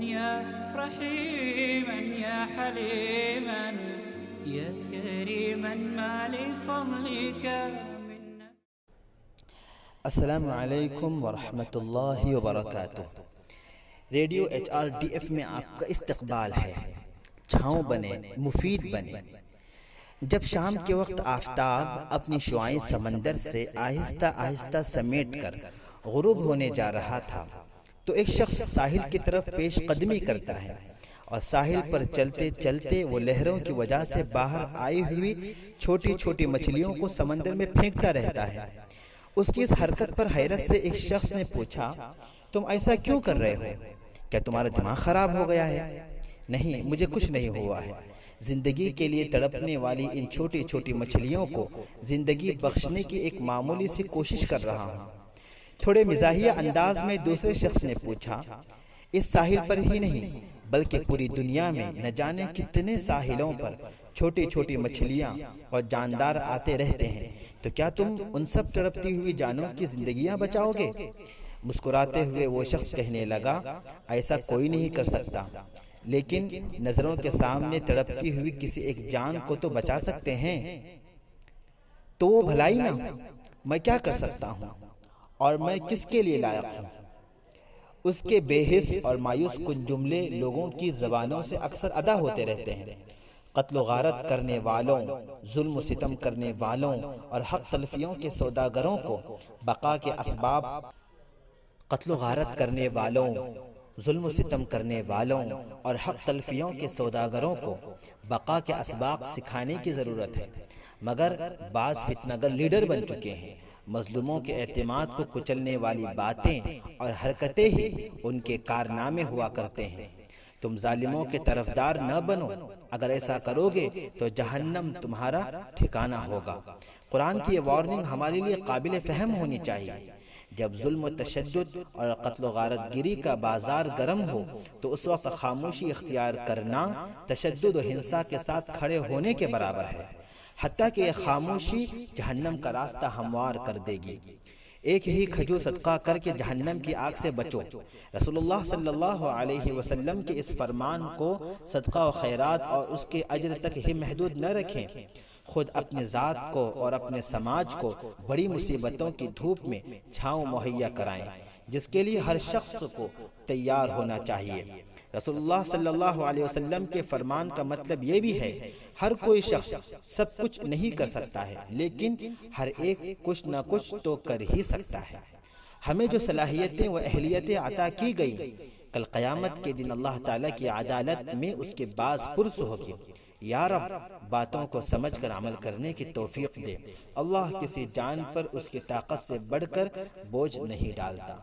يا رحيما يا حليما يا كريما ما لفضلك من. السلام علیکم ورحمۃ اللہ وبرکاتہ۔ ریڈیو HRDF میں آپ کا استقبال ہے۔ چھاؤں بنے، مفید بنے۔ جب شام کے وقت آفتاب اپنی شعاعیں سمندر سے آہستہ آہستہ سمیٹ کر غروب ہونے جا رہا تھا تو ایک شخص ساحل کی طرف پیش قدمی کرتا ہے، اور ساحل پر چلتے چلتے وہ لہروں کی وجہ سے باہر آئی ہوئی چھوٹی چھوٹی مچھلیوں کو سمندر میں پھینکتا رہتا ہے۔ اس کی اس حرکت پر حیرت سے ایک شخص نے پوچھا، تم ایسا کیوں کر رہے ہو؟ کیا تمہارا دماغ خراب ہو گیا ہے؟ نہیں، مجھے کچھ نہیں ہوا ہے۔ زندگی کے لیے تڑپنے والی ان چھوٹی چھوٹی مچھلیوں کو زندگی بخشنے کی ایک معمولی سی کوشش کر رہا ہوں۔ تھوڑے مزاحیہ انداز میں دوسرے شخص نے پوچھا، اس ساحل پر ہی نہیں بلکہ پوری دنیا میں نہ جانے کتنے ساحلوں پر چھوٹی چھوٹی مچھلیاں اور جاندار آتے رہتے ہیں، تو کیا تم ان سب تڑپتی ہوئی جانوں کی زندگیاں بچاؤ گے؟ مسکراتے ہوئے وہ شخص کہنے لگا، ایسا کوئی نہیں کر سکتا، لیکن نظروں کے سامنے تڑپتی ہوئی کسی ایک جان کو تو بچا سکتے ہیں۔ تو وہ بھلائی نہ، میں کیا کر سکتا ہوں اور میں کس کے لیے لائق ہوں؟ اس کے بے حس اور مایوس کن جملے لوگوں کی زبانوں سے اکثر ادا ہوتے رہتے ہیں۔ قتل و غارت کرنے والوں، ظلم و ستم کرنے والوں اور حق تلفیوں کے سوداگروں کو بقا کے اسباب قتل و غارت کرنے والوں، ظلم و ستم کرنے والوں اور حق تلفیوں کے سوداگروں کو بقا کے اسباب سکھانے کی ضرورت ہے، مگر بعض فتنہ گر لیڈر بن چکے ہیں۔ مظلوموں کے اعتماد کو کچلنے والی باتیں اور حرکتیں ہی ان کے کارنامے ہوا کرتے ہیں۔ تم ظالموں کے طرفدار نہ بنو، اگر ایسا کرو گے تو جہنم تمہارا ٹھکانہ ہوگا۔ قرآن کی یہ وارننگ ہمارے لیے قابل فہم ہونی چاہیے۔ جب ظلم و تشدد اور قتل و غارت گری کا بازار گرم ہو تو اس وقت خاموشی اختیار کرنا تشدد و ہنسا کے ساتھ کھڑے ہونے کے برابر ہے، حتیٰ کہ یہ خاموشی جہنم کا راستہ ہموار کر دے گی۔ ایک ہی کھجور صدقہ کر کے جہنم کی آگ سے بچو۔ رسول اللہ صلی اللہ علیہ وسلم کے اس فرمان کو صدقہ و خیرات اور اس کے اجر تک ہی محدود نہ رکھیں، خود اپنے ذات کو اور اپنے سماج کو بڑی مصیبتوں کی دھوپ میں چھاؤں مہیا کرائیں، جس کے لیے ہر شخص کو تیار ہونا چاہیے۔ رسول اللہ صلی اللہ علیہ وسلم کے فرمان کا مطلب یہ بھی ہے، ہر کوئی شخص سب کچھ نہیں کر سکتا ہے، لیکن ہر ایک کچھ نہ کچھ تو کر ہی سکتا ہے۔ ہمیں جو صلاحیتیں و اہلیتیں عطا کی گئیں، کل قیامت کے دن اللہ تعالیٰ کی عدالت میں اس کے باز پرس ہوگی۔ یا رب، باتوں کو سمجھ کر عمل کرنے کی توفیق دے۔ اللہ کسی جان پر اس کی طاقت سے بڑھ کر بوجھ نہیں ڈالتا۔